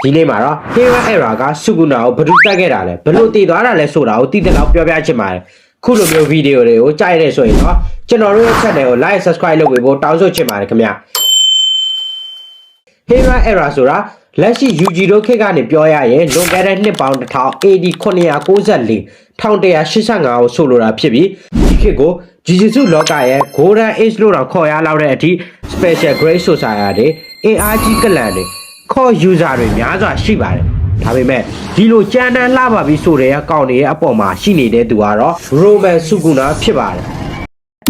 ဒီနေ့မှာတော့ Hera Era ကစုကုနာကိုဘယ်လိုတက်ခဲ့တာလဲဘယ်လိုတည်သွားတာလဲဆိုတာကိုသိတဲ့လောက်ပြောပြချင်ပါတယ်ခုလိုမျိုးဗီဒီယိုတွေကိုကြိုက်ရဆိုရင်တော့ကျွန်တော်တို့ရဲ့ channel ကို like subscribe လုပ်ပေးဖို့တောင်းဆိုချင်ပါတယ်ခင်ဗျ Hera Era ဆိုတာလက်ရှိ UG တို့ခေတ်ကနေပြောရရင်လွန်ခဲ့တဲ့နှစ်ပေါင်း1000 AD 994 1185ကိုဆိုလိုတာဖြစ်ပြီးဒီခေတ်ကို Jujutsu လောကရဲ့ Golden Age လို့တော့ခေါ်ရလောက်တဲ့အထိ Special Grade Society အင်အားကြီးကလန်တွေခေါ် user တွေများစွာရှိပါတယ်ဒါပေမဲ့ဒီလိုကြမ်းတမ်းလှပါပြီးဆိုတဲ့အကောင့်တွေရဲ့အပေါ်မှာရှိနေတဲ့သူကတော့ Roman Sukuna ဖြစ်ပါတယ်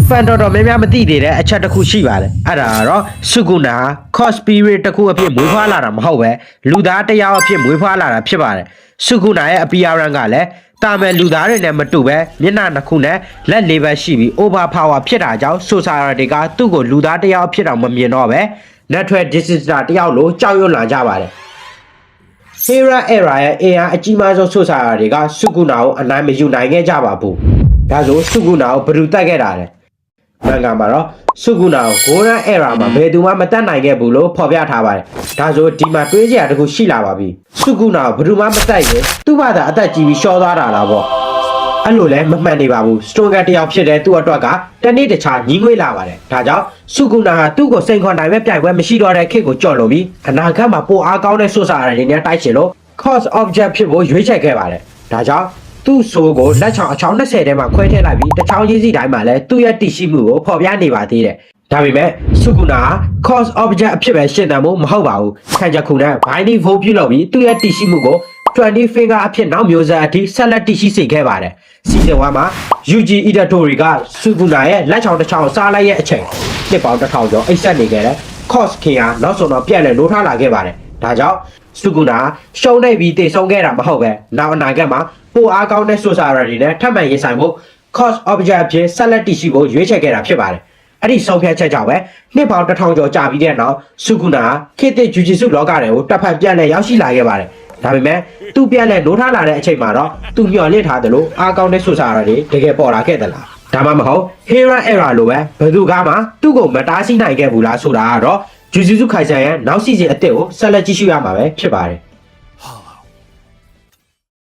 ဖန်တော်များများမသိသေးတဲ့အချက်တစ်ခုရှိပါတယ်အဲ့ဒါကတော့ Sukuna Cos Spirit တစ်ခုအဖြစ်မွေးဖွားလာတာမဟုတ်ပဲလူသားတစ်ယောက်အဖြစ်မွေးဖွားလာတာဖြစ်ပါတယ် Sukuna ရဲ့ appearance ကလည်းတာမန်လူသားတွေနဲ့မတူပဲမျက်နှာနှစ်ခုနဲ့လက်လေးပဲရှိပြီး over power ဖြစ်တာကြောင့် society ကသူ့ကိုလူသားတစ်ယောက်ဖြစ်အောင်မမြင်တော့ပဲ natural disaster တစ်ယောက်လိုကြောက်ရွံ့လာကြပါတယ် Hera Era ရဲ့အင်အားအကြီးမားဆုံး society က Sukuna ကိုအနိုင်မယူနိုင်ခဲ့ကြပါဘူးဒါဆို Sukuna ကိုဘယ်သူတက်ခဲ့တာလဲမန်ဂါမှာတော့ Sukuna ကို Golden Era မှာဘယ်သူမှမတက်နိုင်ခဲ့ဘူးလို့ဖော်ပြထားပါတယ်ဒါဆိုဒီမှာတွေးစရာတခုရှိလာပါပြီ Sukuna ကိုဘယ်သူမှမတက်ရင်သူ့ဘာသာအသက်ကြီးပြီးရှော့သွားတာလားပေါ့အဲ့လိုလဲမမှန်နေပါဘူး Stronger တယောက်ဖြစ်တဲ့သူ့အတွက်ကတနေ့တခြားညီးငွေ့လာပါတယ်ဒါကြောင့် Sukuna ဟာသူ့ကိုစိန်ခေါ်နိုင်မဲ့ပြိုင်ပွဲမရှိတော့တဲ့ခေတ်ကိုကြော်လို့ပြီးအနာဂတ်မှာပိုအားကောင်းတဲ့ society တွေနဲ့တိုက်ချင်လို့ cause object ဖြစ်ဖို့ရွေးချယ်ခဲ့ပါတယ်ဒါကြောင့်သူ့ဆိုကိုလက်ချောင်းအချောင်း20ထဲမှာခွဲထည့်လိုက်ပြီးတစ်ချောင်းချင်းစီတိုင်းမှာလည်းသူ့ရဲ့တည်ရှိမှုကိုဖော်ပြနေပါသေးတယ်ဒါပေမဲ့ Sukuna က cause object အဖြစ်ပဲရှင်းတယ်မို့မဟုတ်ပါဘူးခံချက်ခုနဲ့ binding vote ပြုလုပ်ပြီးသူ့ရဲ့တည်ရှိမှုကို20 finger အဖြစ်နောက်မျိုးဆက်အထိဆက်လက်တည်ရှိစေခဲ့ပါတယ် season 1မှာ UG Itadori က Sukuna ရဲ့လက်ချောင်းတစ်ချောင်းစားလိုက်ရဲ့အချိန်နှစ်ပေါင်း1000ကျော်အိတ်ဆက်နေခဲ့တဲ့ cause ခင်ဟာနောက်ဆုံးတော့ပြက်လဲလို့ထားလာခဲ့ပါတယ်ဒါကြောင့် Sukuna ရှုံးနေပြီးတည်ဆုံးခဲ့တာမဟုတ်ပဲနောက်အနာဂတ်မှာပိုအားကောင်းတဲ့ society နဲ့ထပ်မံရင်ဆိုင်ဖို့ cause object အဖြစ်ဆက်လက်တည်ရှိဖို့ရွေးချယ်ခဲ့တာဖြစ်ပါတယ်အဲ့ဒီဆုံးဖြတ်ချက်ကြောင့်ပဲနှစ်ပေါင်း1000ကျော်ကြာပြီးတဲ့နောက် Sukuna ခေတ်သစ် Jujutsu လောကတွေကိုတပ်ဖက်ပြန်လဲရောက်ရှိလာခဲ့ပါတယ်ဒါပေမဲ့သူပြန်လဲလို့ထားလာတဲ့အချိန်မှာတော့သူမျှော်လင့်ထားတယ်လို့အားကောင်းတဲ့ society တွေတကယ်ပေါ်လာခဲ့သလားဒါမှမဟုတ် Hera Era လိုပဲဘယ်သူကမှသူ့ကိုမတားဆီးနိုင်ခဲ့ဘူးလားဆိုတာကတော့ Jujutsu Kaisen ရဲ့နောက်စီစဉ်အသစ်ကိုဆက်လက်ကြည့်ရှုရမှာပဲဖြစ်ပါတယ်